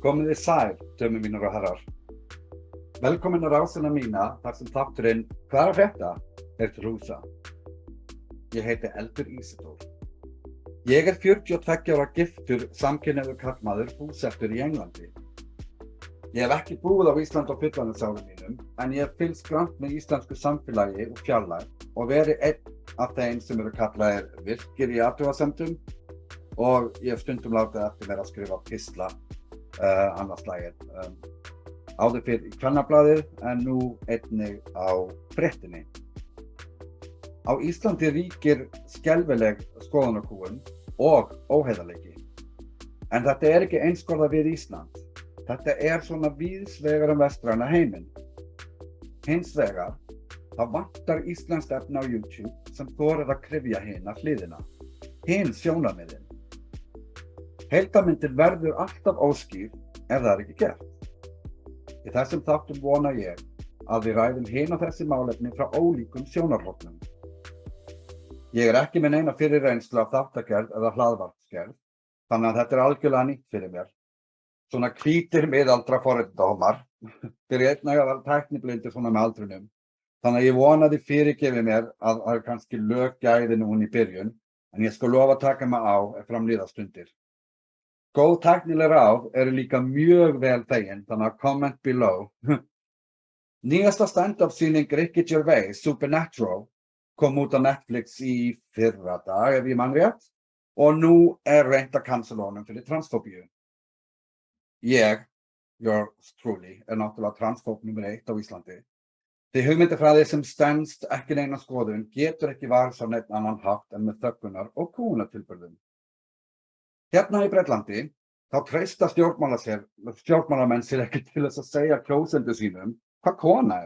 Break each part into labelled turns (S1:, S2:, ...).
S1: Komið þið sæl, dömur mínir og herrar. Velkomin á rásina mína þar sem þátturinn Hvað er frétta til húsa. Ég heiti Elds Ísidórs. Ég 42 ára giftur samkynhneigður karlmaður búsettur í Englandi. Ég hef ekki búið á Ísland á fullorðinsárum mínum, en ég hef fylgst grannt með íslensku samfélagi og fjarlægð og verið einn af þeim sem eru kallaðir virkir í athugasemdum og ég hef stundum látið eftir mér að skrifa pistla annars slagir. Áður fyrr í Kvennablaðið en nú einnig á Fréttinni. Á Íslandi ríkir skelfileg skoðanakúgun og óheiðarleiki. En þetta ekki einskorðað við Ísland. Þetta svona víðs vegar vestræna heiminn. Hins vegar, það vantar íslenskt efni á YouTube sem þorir að kryfja hina hliðina. Hin sjónarmiðin. Heildarmyndin verður alltaf óskýr ef það ekki gert. Í þessum þáttum vona ég að við ræðum hin og þessi málefni frá ólíkum sjónarhornum. Ég ekki með neina fyrir reynslu af þáttagerð eða hlaðvarpsgerð, þannig að þetta algjörlega nýtt fyrir mér. Svona hvítir miðaldra forritahómar, fyrir einnig að vera tækniblindir svona með aldrinum. Þannig að ég vona þið fyrirgefi mér að það kannski löggæði núna í byrjun, en ég skal lofa að taka mig á fram líða stundir. Góð tæknileg ráð eru líka mjög vel þegin, þannig að comment below. Nýjasta stand-up sýning Ricky Gervais, Supernatural, kom út á Netflix í fyrradag ef ég man rétt, og nú reynt að cancela honum fyrir transfóbíu. Ég, yours truly, náttúrulega transfób nummer 1 á Íslandi. Því hugmyndafræði sem stenst ekki neina skoðun getur ekki varist á neinn annan hátt en með þöggunar og kúgunartilburðum. Hérna í Bretlandi, þá treysta stjórnmálamenn sér ekki til þess að segja kjósendur sínum hvað kona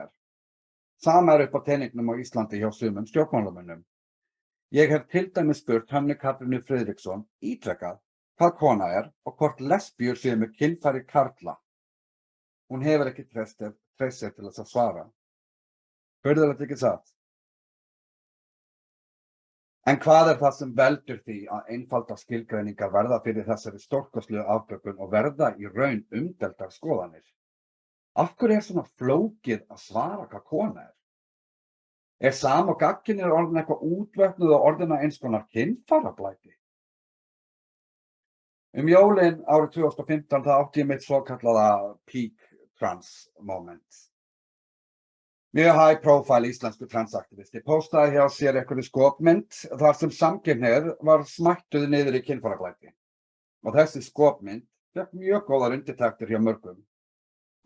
S1: Sama upp á teningnum á Íslandi hjá sumum stjórnmálamönnum. Ég hef til dæmis spurt Hönnu Katrínu Friðriksson ítrekað hvað kona og hvort lesbíur séu með kynfæri karla. Hún hefur ekki treyst sér til þess að svara. Furðulegt ekki satt? En hvað það sem veldur því að einfaldar skilgreiningar verða fyrir þessari stórkostlegu afbökun og verða í raun umdeildar skoðanir? Af hverju svona flókið að svara hvað kona sama og gagnkynið orðin eitthvað útvötnuð og orðina eins konar kynfærablæti? Jólin árið 2015 það átti ég mitt svokallaða peak trans moment. Mjög high profile íslensku transaktivisti postaði hjá sér einhverju skopmynd þar sem samkynhneigð var smættuð niður í kynfærablæti. Og þessi skopmynd fékk mjög góðar undirtektir hjá mörgum.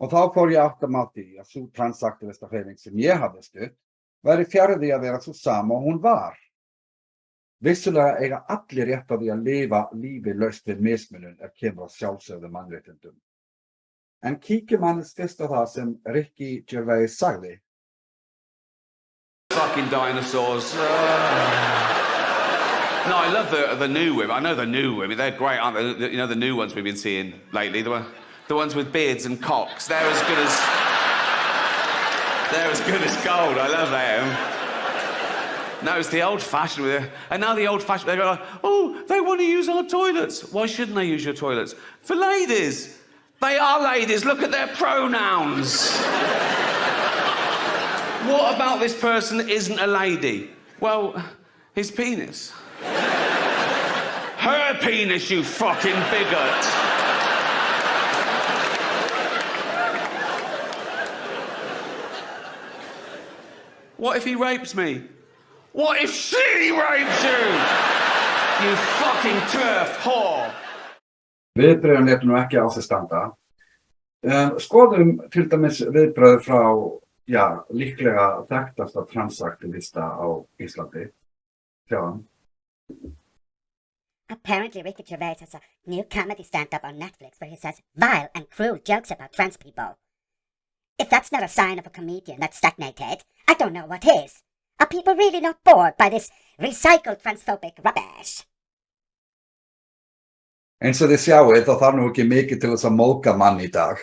S1: Og þá fór ég átta mig á því að sú transaktivistahreyfing sem ég hafði stutt væri fjarri því að vera sú sama og hún var. Vissulega eiga allir rétt á því að lifa lífi laust við mismunun kemur á sjálfsögðum mannréttindum. En kíkjum aðeins fyrst á það sem Ricky Gervais sagði.
S2: Fucking dinosaurs. No, I love the new women. I know the new women. They're great, aren't they? You know the new ones we've been seeing lately. The ones with beards and cocks. They're as good as gold. I love them. No, it's the old-fashioned with it. And now the old-fashioned, they go like, oh, they want to use our toilets. Why shouldn't they use your toilets? For ladies. They are ladies. Look at their pronouns. What about this person isn't a lady? Well, his penis. Her penis, you fucking bigot. What if he rapes me? What if she rapes you? You fucking turf whore.
S1: Viðbrögðin nú ekki á sig standa. Skoðum til dæmis viðbrögð frá, líklega þekktasta transaktivista á Íslandi. Sjáum.
S3: Apparently Ricky Gervais has a new comedy stand-up on Netflix where he says vile and cruel jokes about trans people. If that's not a sign of a comedian that's stagnated, I don't know what is. Are people really not bored by this recycled transphobic rubbish?
S1: Eins og þið sjáið þá þarf nú ekki mikið til þess að móðga mann í dag.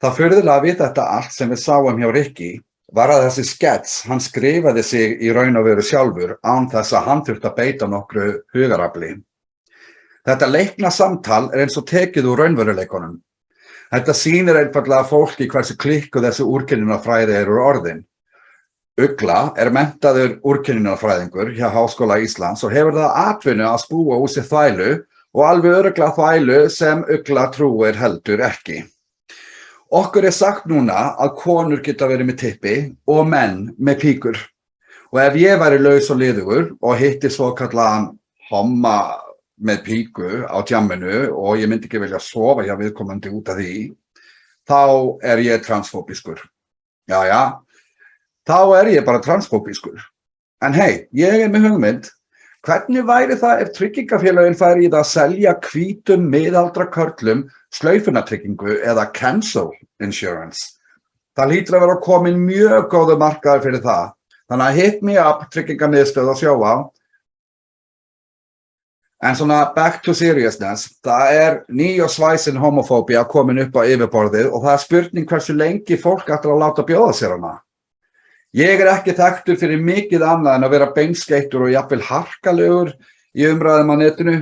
S1: Það furðulega við þetta allt sem við sáum hjá Ricky var að þessi skets, hann skrifaði sig í raun og veru sjálfur án þess að hann þurfti að beita nokkru hugarafli. Þetta leikna samtal eins og tekið úr raunveruleikunum. Þetta sýnir einfaldlega fólki hversu klikkuð þessi úrkynjunarfræði eru orðin. Ugla menntaður úrkynjunarfræðingur hjá Háskóla Íslands og hefur það atvinnu að spúa úr sér þvælu og alveg örugglega þvælu sem ugla trúir heldur ekki. Okkur sagt núna að konur geta verið með tippi og menn með píkur. Og ef ég væri laus og liðugur og hitti svokallaðan homma með píku á djamminu og ég myndi ekki vilja sofa hjá viðkomandi út af því, þá ég transfóbiskur. Jæja, þá ég bara transfóbiskur. En hei, ég með hugmynd. Hvernig væri það ef tryggingafélögin færi í það að selja hvítum miðaldra körlum slaufunatryggingu eða cancel insurance? Það hlýtur að vera komin mjög góður markaður fyrir það. Þannig að hit me up tryggingamiðstöð á Sjóvá. En svona back to seriousness, það ný og svæsin homofóbía komin upp á yfirborðið og það spurning hversu lengi fólk ætlar að láta bjóða sér hana. Ég ekki þekktur fyrir mikið annað en að vera beinskeittur og jafnvel harkalegur í umræðum á netinu.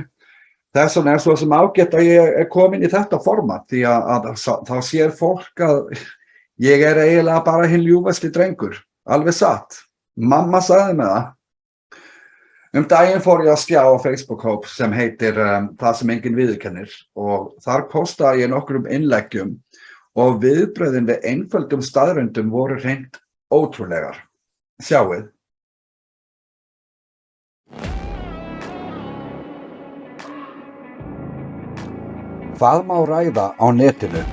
S1: Þess vegna svo sem ágætt að ég komin í þetta format því að þá sér fólk að ég eiginlega bara hinn ljúfasti drengur. Alveg satt. Mamma sagði mig það. Daginn fór ég að skjá á Facebook-hóp sem heitir Það sem enginn viðurkennir og þar postaði ég nokkrum innleggjum og viðbrögðin við einföldum staðreyndum voru hreint ótrúlegar. Sjáið. Hvað má ræða á netinu?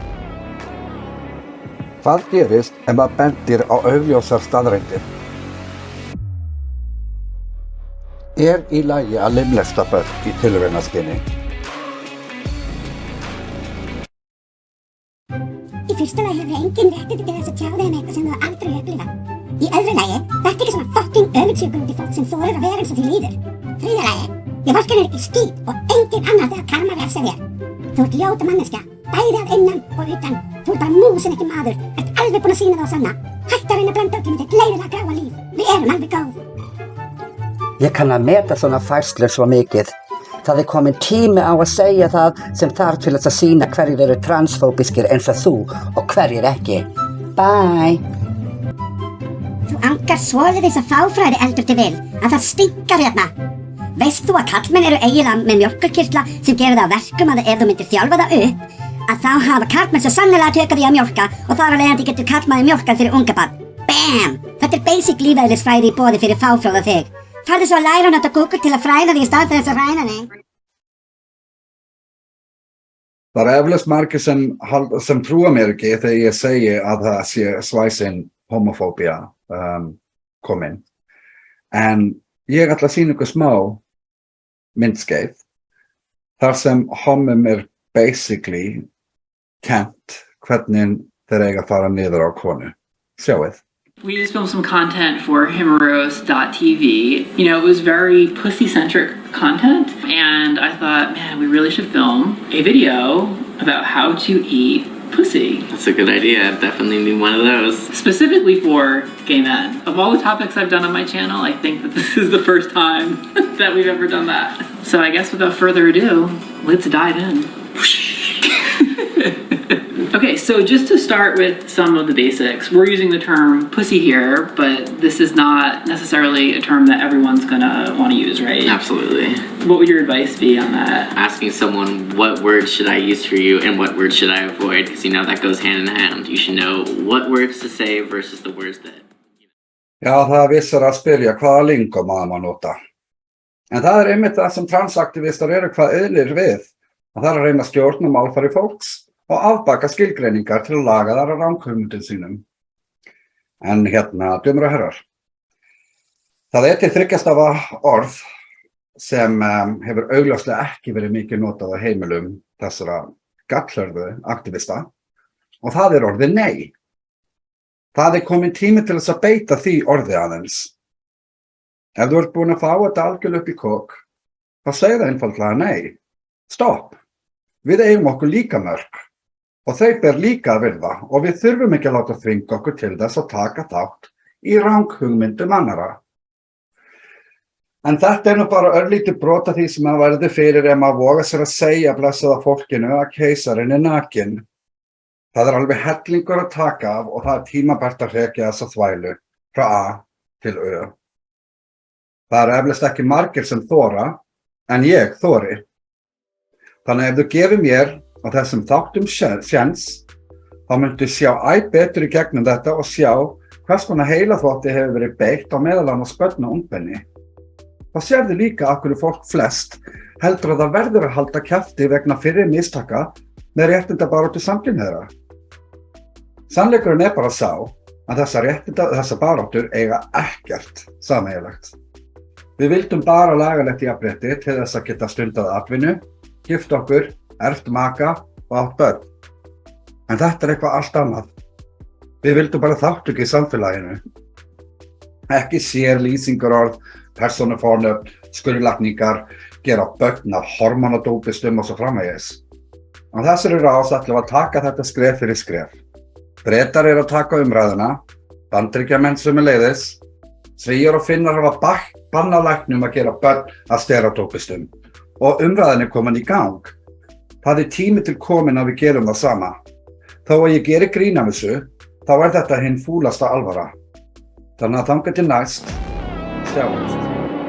S1: Hvað gerist ef maður bendir á augljósar staðreyndir? Í lagi að limlesta börn í tilraunaskyni?
S3: Í fyrsta lagi hefur enginn réttindi til þess að tjá þig eitthvað sem þú aldrei upplifað. Í öðru lagi, þetta ekki svona fucking öfundsjúkur út í fólk sem þorir að vera eins og því líður. Þriðja lagi, ég vorkenni ekki skít og enginn annar þegar karma refsar þér. Þú ljóta manneskja, bæði að innan og utan. Þú bara mús en ekki maður, alveg búin að sýna það á sanna. Hættu að reyna að blanda öllum þitt leiðilega gráa líf. Við erum alveg góð.
S4: Ég kann að meta svona færslur svo mikið. Það komin tími á að segja það sem þarf til að sýna hverjir eru transfóbiskir eins og þú og hverjir ekki. Bye!
S3: Þú angar svoleiðis að fáfræði eldur til vil að það stinkar hérna. Veist þú að karlmenn eru eiginlega með mjólkurkirtla sem gerir það að verkum að ef þú myndir þjálfa það upp, að þá hafa karlmenn svo sannlega tökað í að mjólka og þar af leiðandi getur karlmaður mjólkað fyrir unga barn. Bam! Þetta basic lífeðlisfræði í boði fyrir fáfróða þig. Farðu svo að læra að nota Google til að fræða þig í stað fyrir þess að ræna þig.
S1: Það eflaust margir sem trúa mér ekki þegar ég segi að það sé svæsin homofóbía komin. En ég ætla að sýna ykkur smá myndskeið þar sem homum basically kennt hvernig þeir eiga að fara niður á konu. Sjáið.
S5: We just filmed some content for Himmeros.tv. You know, it was very pussy-centric content, and I thought, man, we really should film a video about how to eat pussy.
S2: That's a good idea. I definitely need one of those.
S5: Specifically for gay men. Of all the topics I've done on my channel, I think that this is the first time that we've ever done that. So I guess without further ado, let's dive in. Okay, so just to start with some of the basics, we're using the term pussy here, but this is not necessarily a term that everyone's gonna want to use, right?
S2: Absolutely.
S5: What would your advice be on that?
S2: Asking someone what words should I use for you and what words should I avoid, because you know that goes hand in hand. You should know what words to say versus the words that...
S1: Já, það vissar að spyrja hvaða lingó maður nota. En það einmitt það sem transaktivistar eru hvað auðlir við. Og það að reyna að stjórna málfari fólks og afbaka skilgreiningar til að laga þar að ranghugmyndum sínum. En hérna, dömur og herrar. Það til þriggjastafa orð sem hefur augljóslega ekki verið mikið notað á heimilum þessara gallhörðu aktivista og það orðið nei. Það komin tími til þess að beita því orði aðeins. Ef þú ert búin að fá þetta algjörlega upp í kok, þá segir það einfaldlega nei. Stopp. Við eigum okkur líka mörk og þau ber líka að virða og við þurfum ekki að láta þvinga okkur til þess að taka þátt í ranghugmyndum annarra. En þetta nú bara örlítið brot af því sem að verði fyrir ef maður vogar sér að segja blessaða fólkinu að keisarinn nakinn. Það alveg hellingur að taka af og það tímabært að hrekja þessa þvælu frá A til Ö. Það eflaust ekki margir sem þora, en ég þori. Þannig ef þú gefur mér á þessum þáttum séns, þá myndu sjá betur í gegnum þetta og sjá hvers konar heilaþvotti hefur verið beitt á meðal annars börn og ungmenni. Þá sérðu líka af hverju fólk flest heldur að það verður að halda kjafti vegna fyrri mistaka með réttindabaráttu samkynhneigðra. Sannleikurinn bara sá að þessar baráttur eiga ekkert sameiginlegt. Við vildum bara lagalegt jafnrétti til þess að geta stundað atvinnu, gift okkur, erft maka og átt börn. En þetta eitthvað allt annað. Við vildum bara þátttöku í samfélaginu. Ekki sérlýsingarorð, persónufornöfn, skurðlækningar, gera börn af hormónadópistum og svo framvegis. Á þessari rás ætlum við að taka þetta skref fyrir skref. Bretar að taka umræðuna, Bandaríkjamenn sömuleiðis, Svíar og Finnar hafa bannað læknum að gera börn af stereótópistum og umræðan komin í gang. Það tími til komin að við gerum það sama. Þó að ég geri grín af þessu, þá þetta hinn fúlasta alvara. Þannig að þangað til næst, sjáumst.